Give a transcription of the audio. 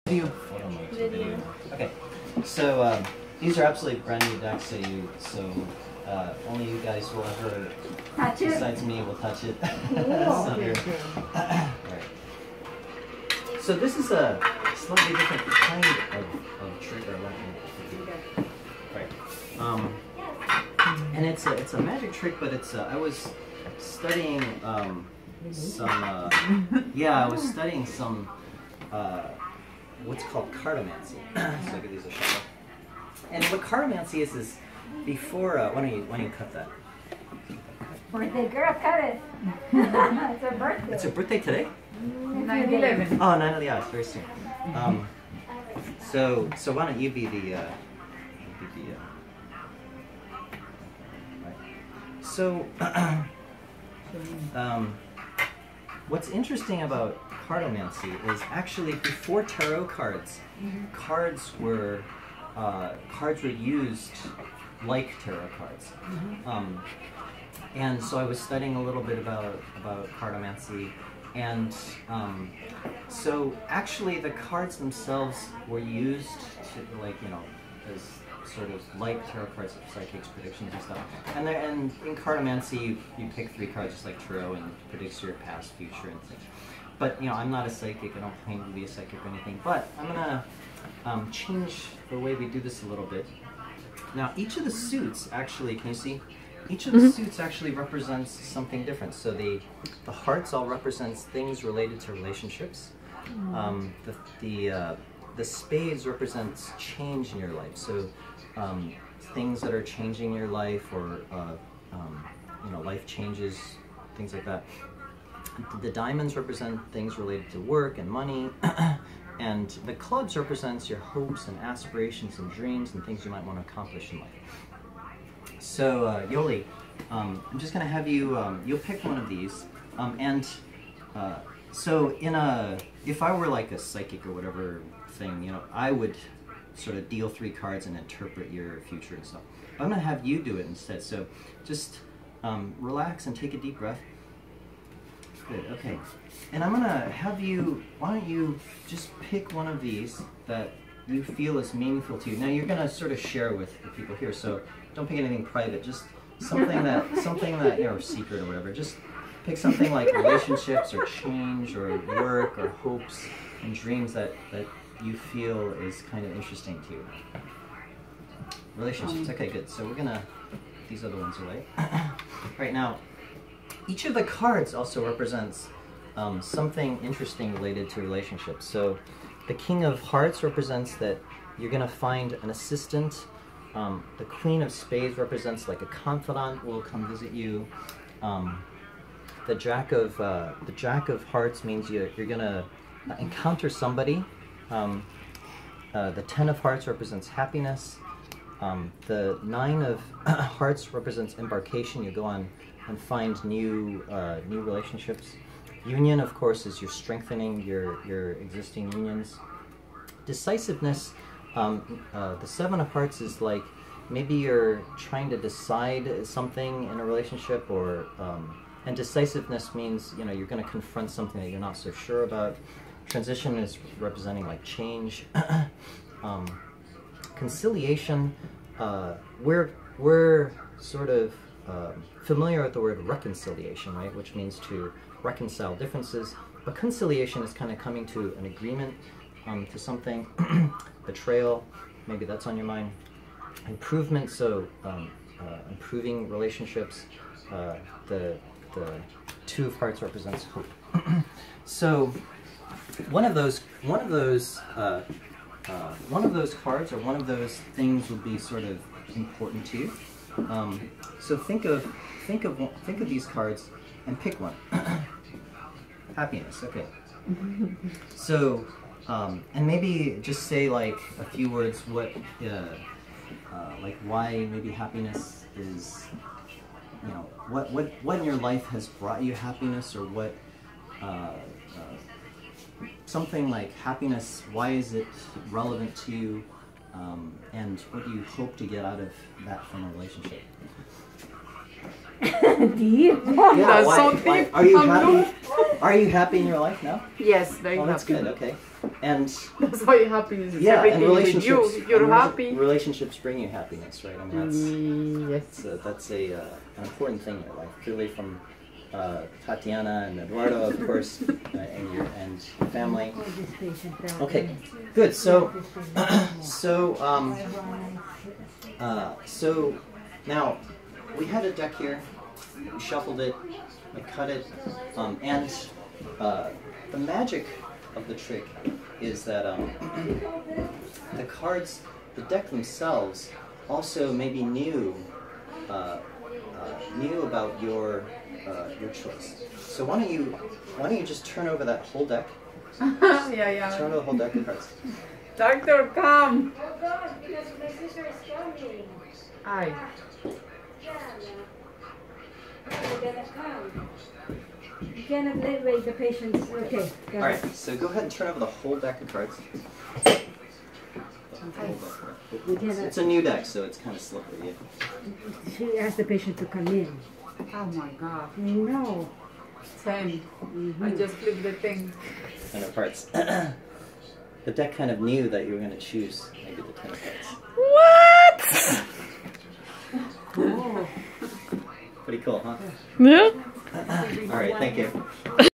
Video. Okay, so these are absolutely brand new decks, so only you guys will ever, touch it. besides me, will touch it. So, right. So this is a slightly different kind of trigger. Right. And it's a magic trick, but it's I was studying some what's called cartomancy. So give these a shot. And what cartomancy is before why don't you cut that? Birthday girl, cut it. It's her birthday. It's her birthday today? 9/11. Oh, 9/11. Yeah, it's very soon. So why don't you be the right. So what's interesting about cartomancy is actually before tarot cards, cards were used like tarot cards. And so I was studying a little bit about cartomancy, and so actually the cards themselves were used to, like, as sort of like tarot cards of psychics, predictions and stuff. And in cartomancy you pick 3 cards just like tarot and predicts your past, future, and things. But I'm not a psychic. I don't claim to be a psychic or anything. But I'm gonna change the way we do this a little bit. Now, each of the suits actually, can you see? Each of the suits actually represents something different. So the hearts all represents things related to relationships. The spades represents change in your life. So things that are changing your life, or life changes, things like that. The diamonds represent things related to work and money, and the clubs represents your hopes and aspirations and dreams and things you might want to accomplish in life. So Yoli, I'm just going to have you, you'll pick one of these, so if I were like a psychic or whatever thing, I would sort of deal 3 cards and interpret your future and stuff. But I'm going to have you do it instead, so just relax and take a deep breath. Good, okay. And I'm gonna have you, why don't you just pick one of these that you feel is meaningful to you. Now you're gonna sort of share with the people here, so don't pick anything private, just something that, or secret or whatever. Just pick something like relationships or change or work or hopes and dreams that you feel is kind of interesting to you. Relationships, okay, good. So we're gonna put these other ones away. Right now, each of the cards also represents something interesting related to relationships. So the King of Hearts represents that you're going to find an assistant. The Queen of Spades represents like a confidant will come visit you. The Jack of Hearts means you're going to encounter somebody. The Ten of Hearts represents happiness. The Nine of Hearts represents embarkation. You go on and find new relationships. Union, of course, is you're strengthening your existing unions. Decisiveness, the Seven of Hearts is like maybe you're trying to decide something in a relationship, or and decisiveness means you're going to confront something that you're not so sure about. Transition is representing like change. Conciliation, we're sort of familiar with the word reconciliation, right? Which means to reconcile differences. But conciliation is kind of coming to an agreement to something. Betrayal, maybe that's on your mind. Improvement, so improving relationships. The Two of Hearts represents hope. So one of those cards or one of those things will be sort of important to you. So think of these cards and pick one. Happiness, okay. So and maybe just say like a few words what like why maybe happiness is, what in your life has brought you happiness, or what something like happiness, why is it relevant to you, and what do you hope to get out of that from a relationship? Deep? Yeah, That's so deep. Are you happy? Are you happy in your life now? Yes, very Oh, that's happy. good. Okay. And That's why happiness is yeah, and everything with you. relationships. If you're and happy. relationships bring you happiness, right? I mean, Yes. that's an important thing in your life. Clearly, from Tatiana and Eduardo, of course, and your family. Okay, good. So, so now we had a deck here. We shuffled it. We cut it, and the magic of the trick is that the cards, the deck themselves, also maybe knew about your choice. So why don't you just turn over that whole deck? Yeah. Turn over the whole deck of cards. Doctor, come. Oh God, because my sister is coming. Ay. They're gonna come. You cannot wait the patients. Okay. All right. So go ahead and turn over the whole deck of cards. It's a new deck, so it's kind of slippery. Yeah. She asked the patient to come in. Oh my God. No. Same. I just flipped the thing. Ten of Hearts. The deck kind of knew that you were going to choose maybe the Ten of Hearts. What? Oh. Pretty cool, huh? Yeah. All right. Thank you.